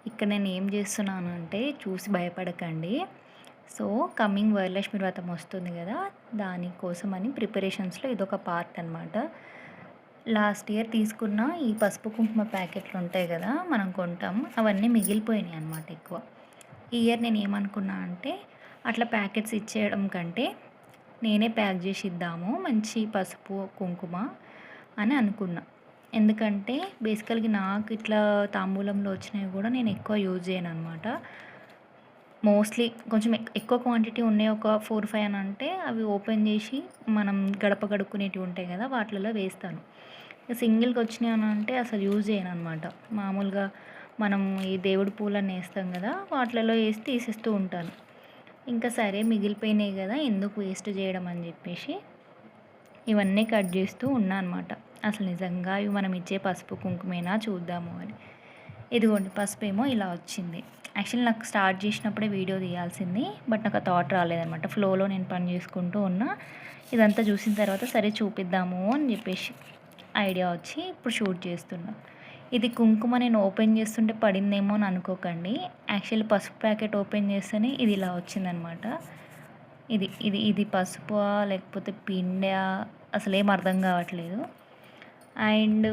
ఇక్కడ నేను ఏం చేస్తున్నాను అంటే చూసి భయపడకండి. సో, కమింగ్ వరలక్ష్మి వ్రతం వస్తుంది గదా! దానికోసమని ప్రిపరేషన్స్‌లో ఇదొక పార్ట్ అనమాట. లాస్ట్ ఇయర్ తీసుకున్న ఈ పసుపు, కుంకుమ ప్యాకెట్లుంటాయి గదా! మనం కొంటాం. అవన్నీ మిగిలిపోయినాయి అనమాట ఎక్కువ. ఈ ఇయర్ నేనేమనుకున్నా అంటే, అట్లా ప్యాకెట్స్ ఇచ్చేయడం కంటే, నేనే ప్యాక్ జేసి ఇద్దాము మంచి పసుపు, కుంకుమ అని అనుకున్నా. ఎందుకంటే బేసికల్‌గా నాకు ఇట్లా తాంబూలంలో వచ్చినవి గూడా నేను ఎక్కువ యూజ్ చేయననమాట. మోస్ట్‌లీ కొంచెం ఎక్కువ క్వాంటిటీ ఉన్నాయి ఒక 4, 5 అని అంటే అవి ఓపెన్ జేసి మనం గడప గడుక్కునేటివి ఉంటాయి గదా! వాటిలలో వేస్తాను. సింగిల్‌గా వచ్చినాయి అని అంటే అసలు యూజ్ చేయననమాట. మామూలుగా మనం ఈ దేవుడి పూలన్నీ ఏస్తాం గదా! వాటిలలో ఏసి తీసేస్తూ ఉంటాను. ఇంకా సరే మిగిలిపోయినాయి గదా! ఎందుకు వేస్ట్ చేయడం అని జెప్పేసి ఇవన్నీ కట్ చేస్తూ ఉన్నా అనమాట. అసలు నిజంగా ఇవి మనం ఇచ్చే పసుపు, కుంకుమేనా చూద్దాము అని. ఇదిగోండి పసుపేమో ఇలా వచ్చింది. యాక్చువల్లీ నాకు స్టార్ట్ చేసినప్పుడే వీడియో తీయాల్సింది. బట్ నాకు ఆ థాట్ రాలేదనమాట. ఫ్లోలో నేను పని చేసుకుంటూ ఉన్నా. ఇదంతా చూసిన తర్వాత సరే చూపిద్దాము అని చెప్పేసి ఐడియా వచ్చి ఇప్పుడు షూట్ చేస్తున్నా. ఇది కుంకుమ నేను ఓపెన్ చేస్తుంటే పడిందేమో అని అనుకోకండి. యాక్చువల్లీ పసుపు ప్యాకెట్ ఓపెన్ చేస్తేనే ఇది ఇలా వచ్చిందనమాట. ఇది ఇది ఇది పసుపా లేకపోతే పిండా అసలేం అర్థం కావట్లేదు. అండ్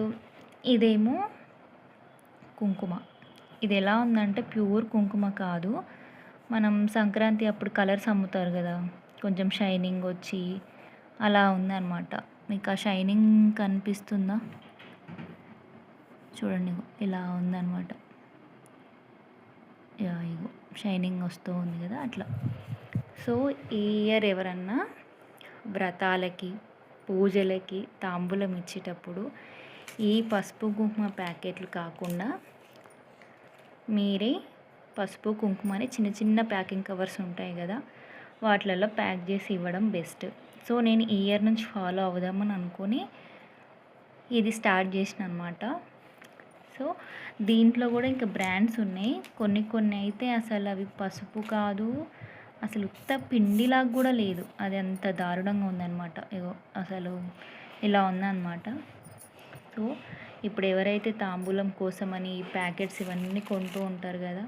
ఇదేమో కుంకుమ. ఇది ఎలా ఉందంటే ప్యూర్ కుంకుమ కాదు. మనం సంక్రాంతి అప్పుడు కలర్స్ అమ్ముతారు గదా! కొంచెం షైనింగ్ వచ్చి అలా ఉందనమాట. మీకు ఆ షైనింగ్ కనిపిస్తుందా? చూడండి ఇగో ఇలా ఉందనమాట. యాహ్! ఇగో షైనింగ్ వస్తూ ఉంది గదా! అట్లా. సో, ఈ ఇయర్ ఎవరన్నా వ్రతాలకి, పూజలకి తాంబూలం ఇచ్చేటప్పుడు ఈ పసుపు, కుంకుమ ప్యాకెట్లు కాకుండా మీరే పసుపు, కుంకుమని చిన్న చిన్న ప్యాకింగ్ కవర్స్ ఉంటాయి గదా! వాటిలలో ప్యాక్ చేసి ఇవ్వడం బెస్ట్. సో, నేను ఈ ఇయర్ నుంచి ఫాలో అవుదామని అనుకోని ఇది స్టార్ట్ చేసిన అనమాట. సో, దీంట్లో గూడా ఇంకా బ్రాండ్స్ ఉన్నాయి. కొన్ని కొన్ని అయితే అసలు అవి పసుపు కాదు. అసలు ఉత్త పిండిలాగా గూడా లేదు. అది అంత దారుణంగా ఉందనమాట. ఇగో అసలు ఇలా ఉందనమాట. సో, ఇప్పుడు ఎవరైతే తాంబూలం కోసమని ఈ ప్యాకెట్స్ ఇవన్నీ కొంటూ ఉంటారు గదా!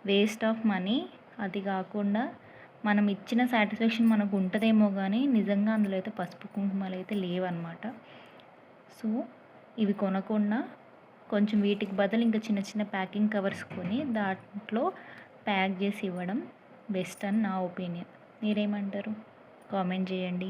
Waste of money. అది గాకుండా మనం ఇచ్చిన సాటిస్ఫాక్షన్ మనకు ఉంటదేమో గానీ నిజంగా అందులో అయితే పసుపు, కుంకుమలైతే లేవనమాట. సో, ఇవి కొనకుండా కొంచెం వీటికి బదులు ఇంకా చిన్న చిన్న ప్యాకింగ్ కవర్స్ కొని దాంట్లో ప్యాక్ చేసి ఇవ్వడం బెస్ట్ అని నా ఒపీనియన్. మీరేమంటారు? కామెంట్ చేయండి.